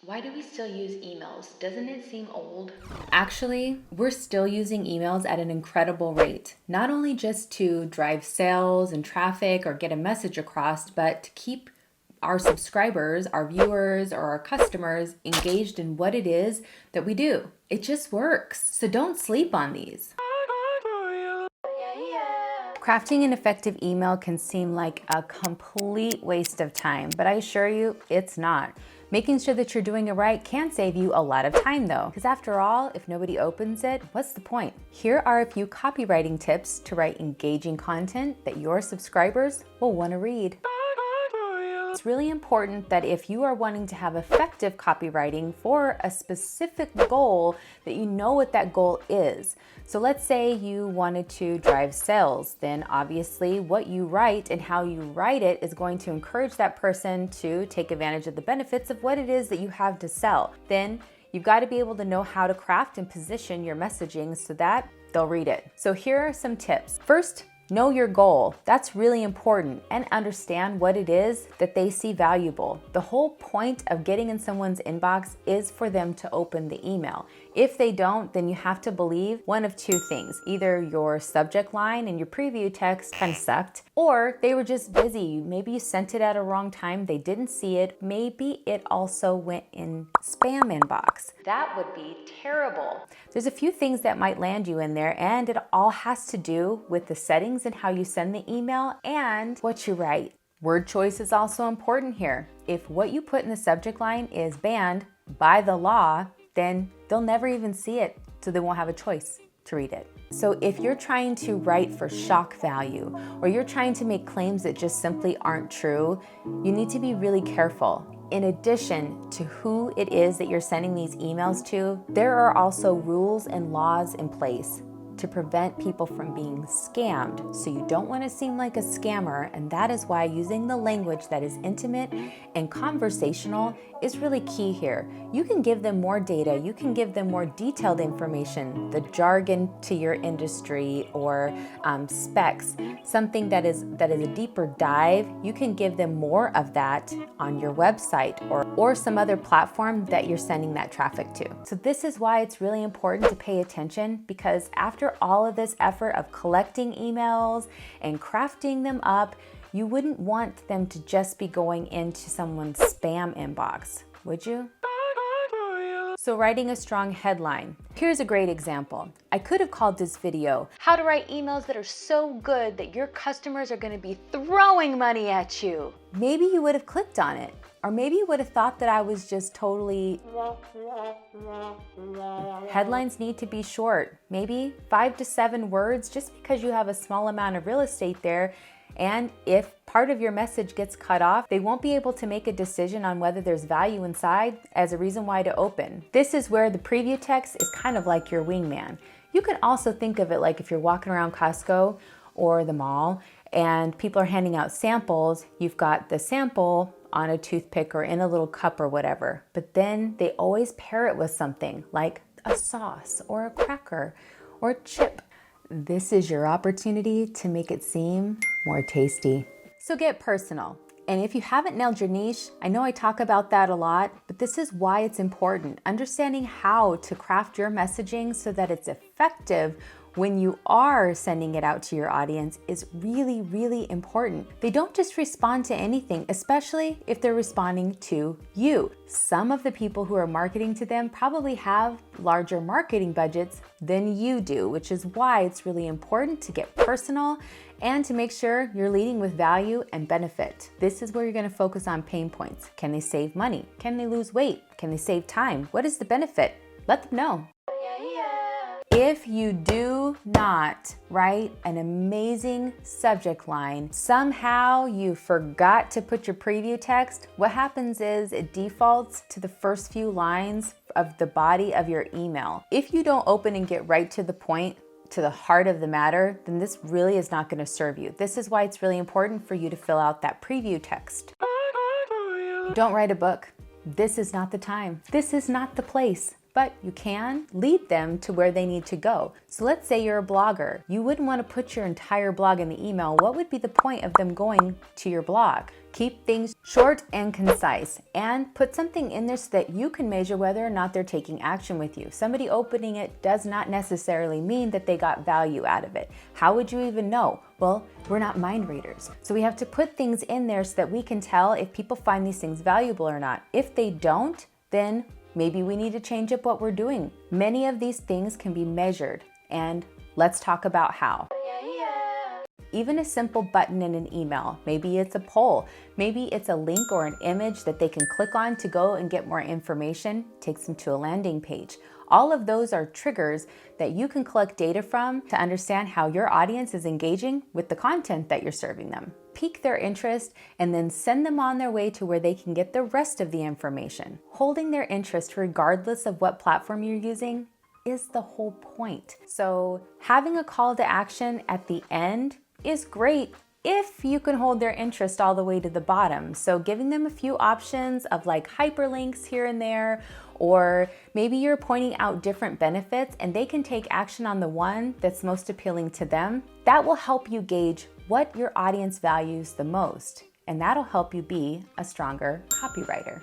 Why do we still use emails? Doesn't it seem old? Actually, we're still using emails at an incredible rate, not only just to drive sales and traffic or get a message across, but to keep our subscribers, our viewers, or our customers engaged in what it is that we do. It just works. So don't sleep on these. Crafting an effective email can seem like a complete waste of time, but I assure you, it's not. Making sure that you're doing it right can save you a lot of time though, because after all, if nobody opens it, what's the point? Here are a few copywriting tips to write engaging content that your subscribers will want to read. It's really important that if you are wanting to have effective copywriting for a specific goal, that you know what that goal is. So let's say you wanted to drive sales, then obviously what you write and how you write it is going to encourage that person to take advantage of the benefits of what it is that you have to sell. Then you've got to be able to know how to craft and position your messaging so that they'll read it. So here are some tips. First, know your goal. That's really important, and understand what it is that they see valuable. The whole point of getting in someone's inbox is for them to open the email. If they don't, then you have to believe one of two things. Either your subject line and your preview text kind of sucked, or they were just busy. Maybe you sent it at a wrong time, they didn't see it. Maybe it also went in spam inbox. That would be terrible. There's a few things that might land you in there, and it all has to do with the settings and how you send the email and what you write. Word choice is also important here. If what you put in the subject line is banned by the law, then they'll never even see it, so they won't have a choice to read it. So if you're trying to write for shock value, or you're trying to make claims that just simply aren't true, you need to be really careful. In addition to who it is that you're sending these emails to, there are also rules and laws in place to prevent people from being scammed. So you don't want to seem like a scammer, and that is why using the language that is intimate and conversational is really key here. You can give them more data, you can give them more detailed information, the jargon to your industry, or specs, something that is a deeper dive. You can give them more of that on your website or some other platform that you're sending that traffic to. So this is why it's really important to pay attention, because after all of this effort of collecting emails and crafting them up, you wouldn't want them to just be going into someone's spam inbox, would you? So writing a strong headline. Here's a great example. I could have called this video, "How to write emails that are so good that your customers are gonna be throwing money at you." Maybe you would have clicked on it. Or maybe you would have thought that I was just totally... Headlines need to be short, maybe 5 to 7 words, just because you have a small amount of real estate there. And if part of your message gets cut off, they won't be able to make a decision on whether there's value inside as a reason why to open. This is where the preview text is kind of like your wingman. You can also think of it like if you're walking around Costco or the mall and people are handing out samples, you've got the sample on a toothpick or in a little cup or whatever, but then they always pair it with something like a sauce or a cracker or a chip. This is your opportunity to make it seem more tasty. So get personal. And if you haven't nailed your niche, I know I talk about that a lot, but this is why it's important. Understanding how to craft your messaging so that it's effective when you are sending it out to your audience is really, really important. They don't just respond to anything, especially if they're responding to you. Some of the people who are marketing to them probably have larger marketing budgets than you do, which is why it's really important to get personal and to make sure you're leading with value and benefit. This is where you're gonna focus on pain points. Can they save money? Can they lose weight? Can they save time? What is the benefit? Let them know. If you do not write an amazing subject line, somehow you forgot to put your preview text, what happens is it defaults to the first few lines of the body of your email. If you don't open and get right to the point, to the heart of the matter, then this really is not going to serve you. This is why it's really important for you to fill out that preview text. Don't write a book. This is not the time. This is not the place. but you can lead them to where they need to go. So let's say you're a blogger. You wouldn't want to put your entire blog in the email. What would be the point of them going to your blog? Keep things short and concise and put something in there so that you can measure whether or not they're taking action with you. Somebody opening it does not necessarily mean that they got value out of it. How would you even know? Well, we're not mind readers. So we have to put things in there so that we can tell if people find these things valuable or not. If they don't, then maybe we need to change up what we're doing. Many of these things can be measured, and let's talk about how. Even a simple button in an email, maybe it's a poll, maybe it's a link or an image that they can click on to go and get more information, takes them to a landing page. All of those are triggers that you can collect data from to understand how your audience is engaging with the content that you're serving them. Pique their interest and then send them on their way to where they can get the rest of the information. Holding their interest regardless of what platform you're using is the whole point. So having a call to action at the end is great if you can hold their interest all the way to the bottom. So giving them a few options of like hyperlinks here and there, or maybe you're pointing out different benefits and they can take action on the one that's most appealing to them. That will help you gauge what your audience values the most, and that'll help you be a stronger copywriter.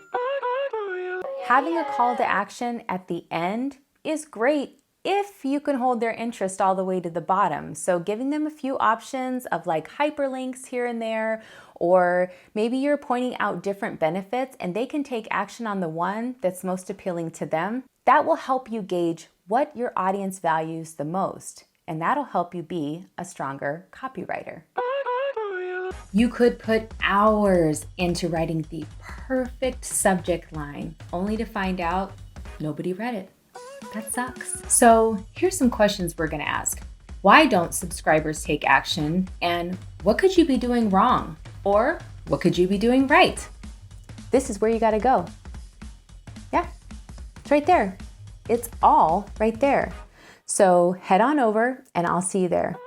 Having a call to action at the end is great if you can hold their interest all the way to the bottom. So giving them a few options of like hyperlinks here and there, or maybe you're pointing out different benefits and they can take action on the one that's most appealing to them. That will help you gauge what your audience values the most, and that'll help you be a stronger copywriter. You could put hours into writing the perfect subject line, only to find out nobody read it. That sucks. So here's some questions we're gonna ask. Why don't subscribers take action? And what could you be doing wrong? Or what could you be doing right? This is where you gotta go. Yeah, it's right there. It's all right there. So head on over and I'll see you there.